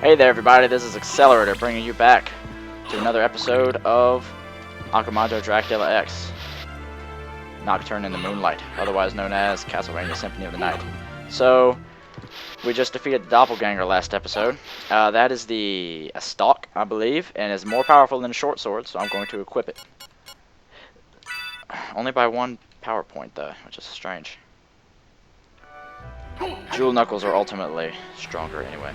Hey there everybody, this is Accelerator bringing you back to another episode of Akumajo Dracula X, Nocturne in the Moonlight, otherwise known as Castlevania Symphony of the Night. So, we just defeated the Doppelganger last episode. That is a stalk, I believe, and is more powerful than a short sword, so I'm going to equip it. Only by one power point though, which is strange. Jewel Knuckles are ultimately stronger anyway.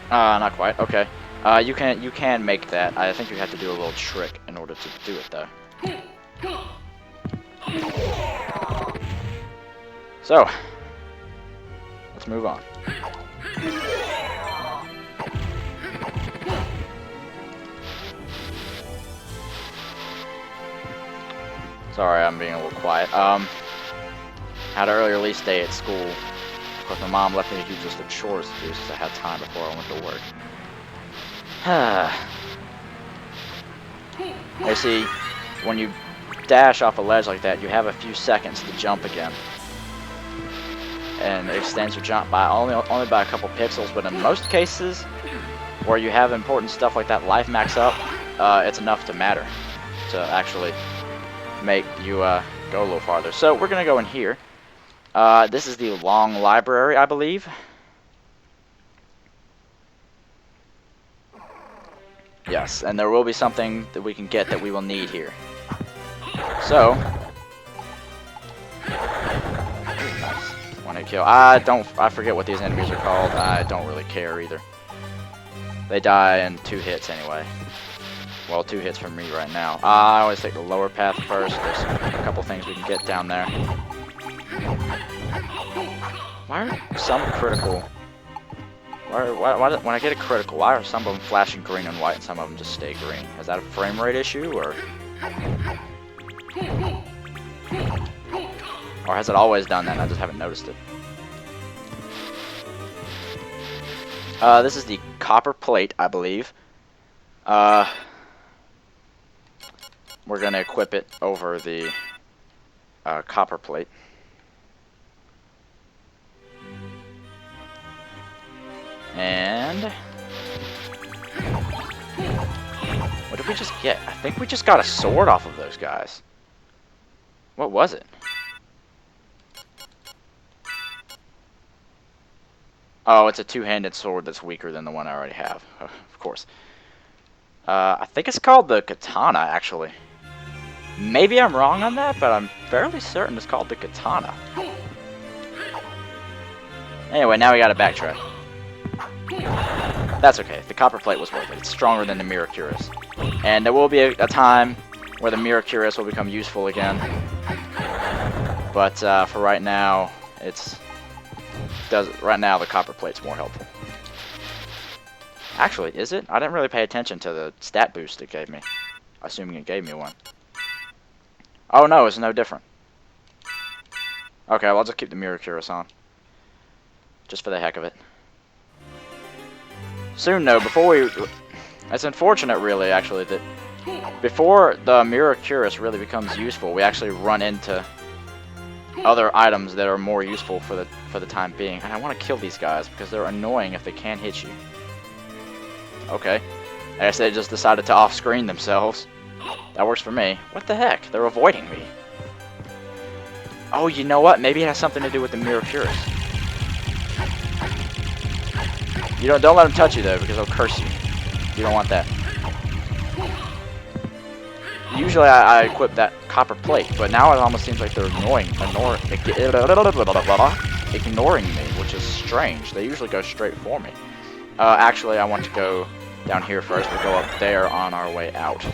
Not quite. Okay. You can make that. I think you have to do a little trick in order to do it, though. So, let's move on. Sorry, I'm being a little quiet. Had an early release day at school. Of course, my mom left me to do just the chores to do since I had time before I went to work. You see, when you dash off a ledge like that, you have a few seconds to jump again. And it extends your jump by only by a couple pixels, but in most cases, where you have important stuff like that life max up, it's enough to matter to actually make you go a little farther. So we're gonna go in here. This is the long library, I believe. Yes, and there will be something that we can get that we will need here. So, one hit kill. I forget what these enemies are called. I don't really care either. They die in 2 hits anyway. Well, 2 hits from me right now. I always take the lower path first. There's a couple things we can get down there. Why are some critical? Why, when I get a critical, why are some of them flashing green and white and some of them just stay green? Is that a frame rate issue, or has it always done that and I just haven't noticed it? This is the copper plate, I believe. We're gonna equip it over the copper plate. And what did we just get? I think we just got a sword off of those guys. What was it? Oh, it's a 2-handed sword that's weaker than the one I already have. Of course. I think it's called the katana, actually. Maybe I'm wrong on that, but I'm fairly certain it's called the katana. Anyway, now we gotta backtrack. That's okay. The copper plate was worth it. It's stronger than the mirror cuirass. And there will be a time where the mirror cuirass will become useful again. But for right now, right now the copper plate's more helpful. Actually, is it? I didn't really pay attention to the stat boost it gave me. Assuming it gave me one. Oh no, it's no different. Okay, well, I'll just keep the mirror cuirass on. Just for the heck of it. Soon, though, it's unfortunate, really, actually, that before the mirror cuirass really becomes useful, we actually run into other items that are more useful for the time being. And I want to kill these guys because they're annoying if they can't hit you. Okay, I guess they just decided to off-screen themselves. That works for me. What the heck? They're avoiding me. Oh, you know what? Maybe it has something to do with the mirror cuirass. Don't let them touch you though, because they'll curse you. You don't want that. Usually I equip that copper plate, but now it almost seems like they're ignoring me, which is strange. They usually go straight for me. Actually, I want to go down here first. We'll go up there on our way out.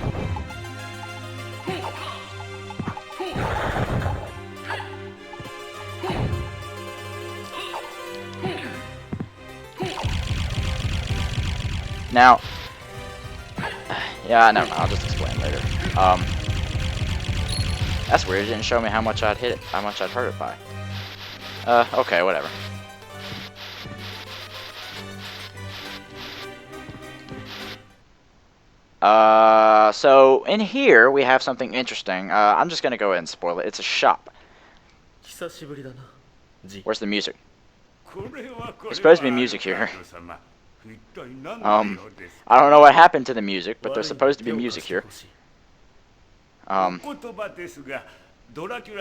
Now, yeah, never mind, I'll just explain later. That's weird, it didn't show me how much I'd hit it, how much I'd hurt it by. Okay, whatever. So in here we have something interesting. I'm just gonna go ahead and spoil it. It's a shop. Where's the music? There's supposed to be music here. I don't know what happened to the music, but there's supposed to be music here.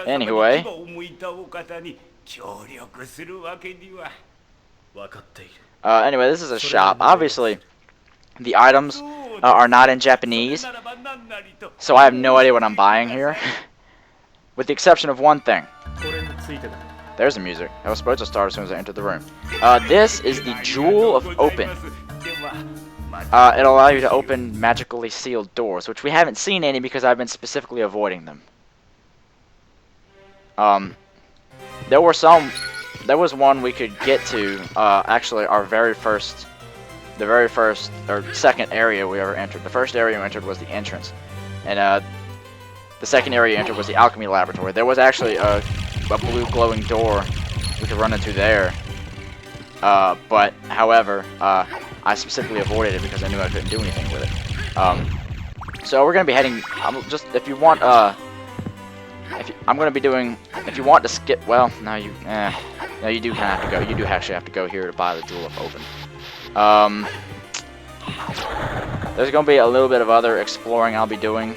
Anyway. Anyway, this is a shop. Obviously, the items are not in Japanese, so I have no idea what I'm buying here. With the exception of one thing. There's the music. I was supposed to start as soon as I entered the room. This is the Jewel of Open. It'll allow you to open magically sealed doors, which we haven't seen any because I've been specifically avoiding them. There was one we could get to, actually the very first, or second area we ever entered. The first area we entered was the entrance. And, the second area we entered was the alchemy laboratory. There was actually a blue glowing door we could run into there. But, however, I specifically avoided it because I knew I couldn't do anything with it. So we're gonna be heading, if you want, if you want to skip, well, no, you do kind of have to go. You do actually have to go here to buy the Jewel of Open. There's going to be a little bit of other exploring I'll be doing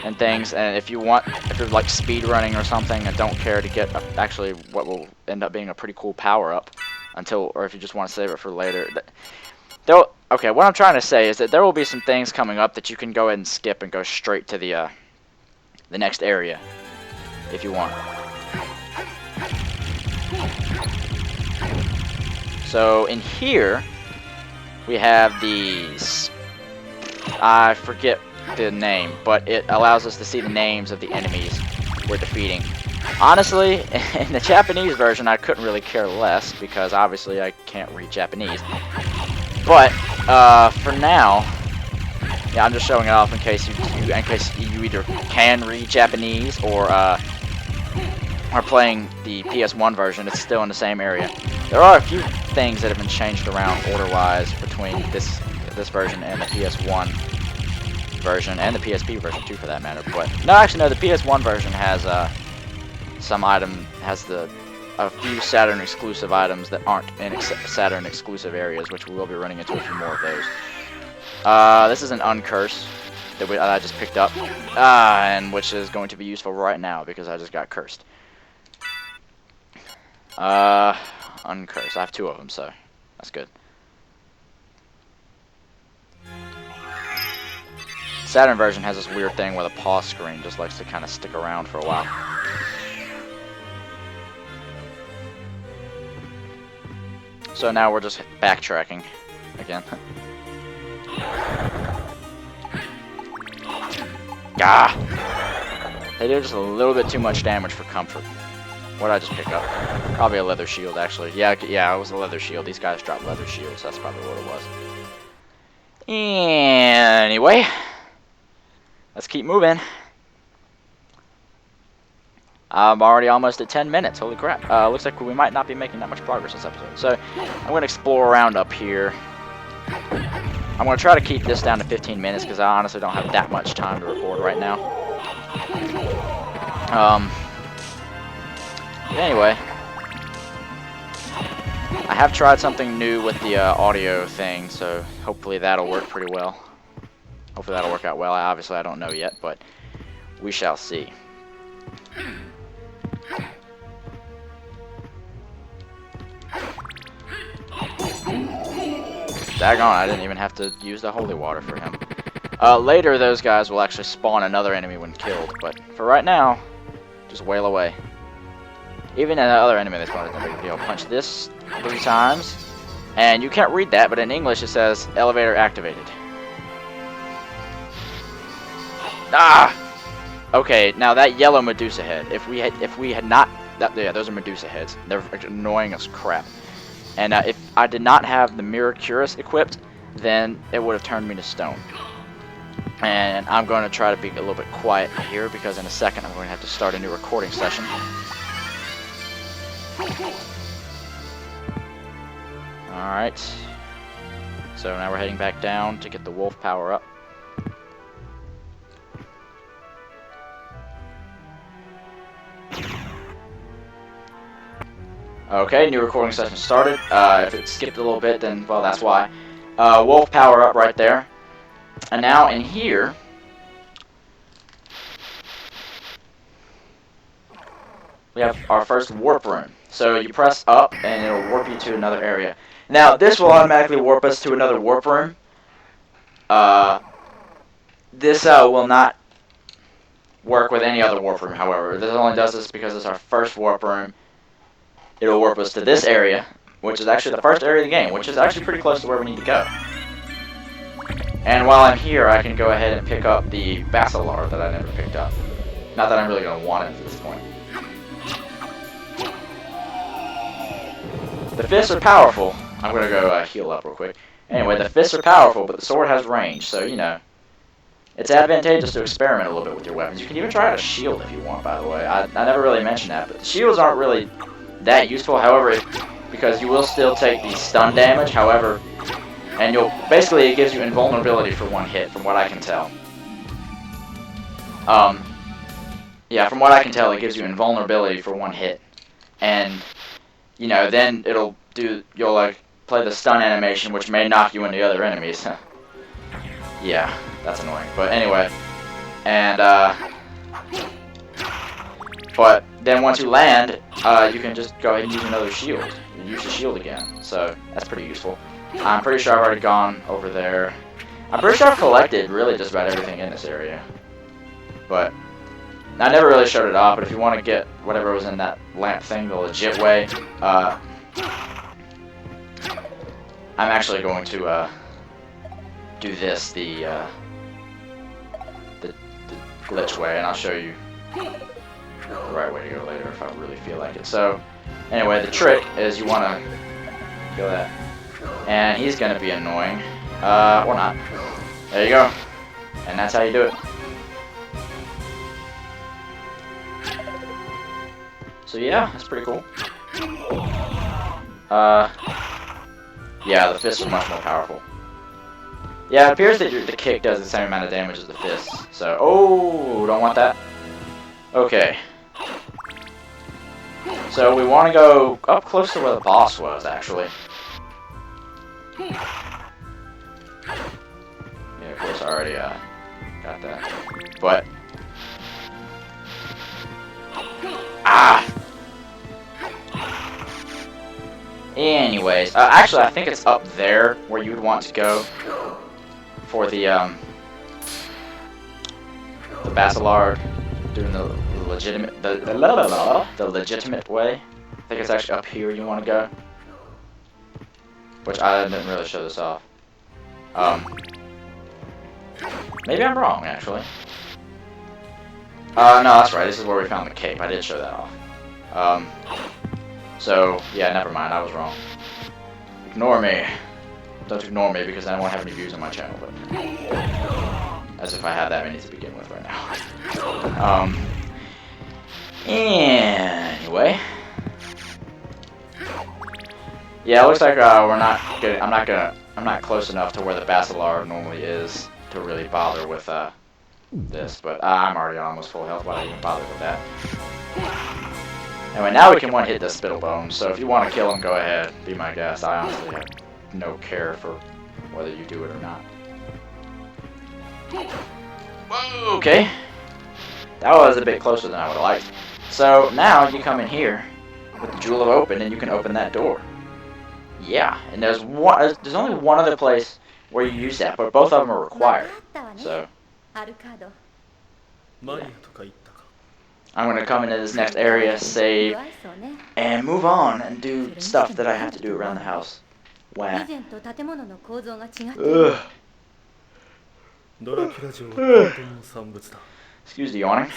and things, and if you're like speed running or something and don't care to get actually what will end up being a pretty cool power up or if you just want to save it for later. Okay, what I'm trying to say is that there will be some things coming up that you can go ahead and skip and go straight to the next area if you want. So in here we have these, I forget the name, but it allows us to see the names of the enemies we're defeating. Honestly, in the Japanese version I couldn't really care less because obviously I can't read Japanese. But for now, yeah, I'm just showing it off in case you either can read Japanese or are playing the PS1 version. It's still in the same area. There are a few things that have been changed around order-wise between this version and the PS1 version, and the PSP version too, for that matter. But no, actually, no. The PS1 version has a few Saturn exclusive items that aren't in Saturn exclusive areas, which we will be running into a few more of those. This is an uncurse that I just picked up, and which is going to be useful right now because I just got cursed. Uncurse. I have 2 of them, so that's good. Saturn version has this weird thing where the pause screen just likes to kind of stick around for a while. So now we're just backtracking again. They do just a little bit too much damage for comfort. What did I just pick up? Probably a leather shield, actually. Yeah, it was a leather shield. These guys drop leather shields. That's probably what it was. Anyway, let's keep moving. I'm already almost at 10 minutes. Holy crap. Looks like we might not be making that much progress this episode. So, I'm going to explore around up here. I'm going to try to keep this down to 15 minutes because I honestly don't have that much time to record right now. Anyway, I have tried something new with the audio thing, so hopefully that'll work pretty well. Hopefully that'll work out well. Obviously I don't know yet, but we shall see. Daggone, I didn't even have to use the holy water for him. Later those guys will actually spawn another enemy when killed, but for right now, just wail away. Even in the other enemy they spawned, it's no big deal. Punch this 3 times, and you can't read that, but in English it says elevator activated. Okay, now that yellow Medusa head. If we had not, yeah, those are Medusa heads. They're annoying as crap. And if I did not have the Mirror Cuirass equipped, then it would have turned me to stone. And I'm going to try to be a little bit quiet here because in a second I'm going to have to start a new recording session. Alright. So now we're heading back down to get the wolf power up. Okay, new recording session started. If it skipped a little bit, then, well, that's why. Wolf power up right there. And now in here, we have our first warp room. So you press up, and it'll warp you to another area. Now, this will automatically warp us to another warp room. This will not work with any other warp room, however. This only does this because it's our first warp room. It'll warp us to this area, which is actually the first area of the game, which is actually pretty close to where we need to go. And while I'm here, I can go ahead and pick up the Basilar that I never picked up. Not that I'm really going to want it at this point. The fists are powerful. I'm going to go heal up real quick. Anyway, the fists are powerful, but the sword has range, so, you know, it's advantageous to experiment a little bit with your weapons. You can even try out a shield if you want, by the way. I never really mentioned that, but the shields aren't really that useful, however, because you will still take the stun damage, however, and basically it gives you invulnerability for one hit, from what I can tell. Yeah, from what I can tell, it gives you invulnerability for one hit, and, you know, then you'll like play the stun animation, which may knock you into other enemies. Yeah, that's annoying, but anyway, and, but then once you land, you can just go ahead and use another shield. You use the shield again, so that's pretty useful. I'm pretty sure I've already gone over there. I'm pretty sure I've collected really just about everything in this area. But I never really showed it off, but if you want to get whatever was in that lamp thing the legit way, I'm actually going to do this the glitch way, and I'll show you the right way to go later if I really feel like it. So, anyway, the trick is you want to kill that. And he's going to be annoying. Or not. There you go. And that's how you do it. So yeah, that's pretty cool. Yeah, the fists are much more powerful. Yeah, it appears that the kick does the same amount of damage as the fists. So, oh, don't want that. Okay. So we want to go up close to where the boss was, actually. Yeah, of course, I already got that. But anyways, actually, I think it's up there where you would want to go for the Basilar, doing the legitimate, the legitimate way. I think it's actually up here you want to go. Which I didn't really show this off. Maybe I'm wrong, actually. No, that's right. This is where we found the cape. I did show that off. So, yeah, never mind. I was wrong. Ignore me. Don't ignore me because I won't have any views on my channel, but as if I had that many to begin with right now. Anyway. Yeah, it looks like we're not getting. I'm not close enough to where the Basilar normally is to really bother with this. But I'm already almost full health. Why even bother with that? Anyway, now we can one hit the Spittlebone. So if you want to kill him, go ahead. Be my guest. I honestly have no care for whether you do it or not. Whoa, okay. That was a bit closer than I would have liked. So now you come in here with the Jewel of Open, and you can open that door. Yeah, and there's only one other place where you use that, but both of them are required. So yeah. I'm going to come into this next area, save, and move on and do stuff that I have to do around the house. Wow. Excuse the yawning.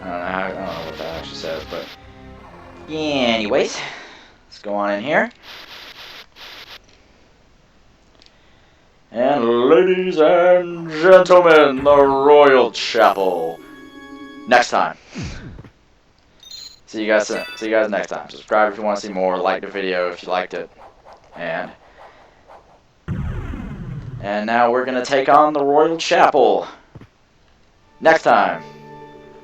I don't know what that actually says, but anyways, let's go on in here. And ladies and gentlemen, the Royal Chapel. Next time. See you guys next time. Subscribe if you want to see more. Like the video if you liked it. And now we're gonna take on the Royal Chapel. Next time.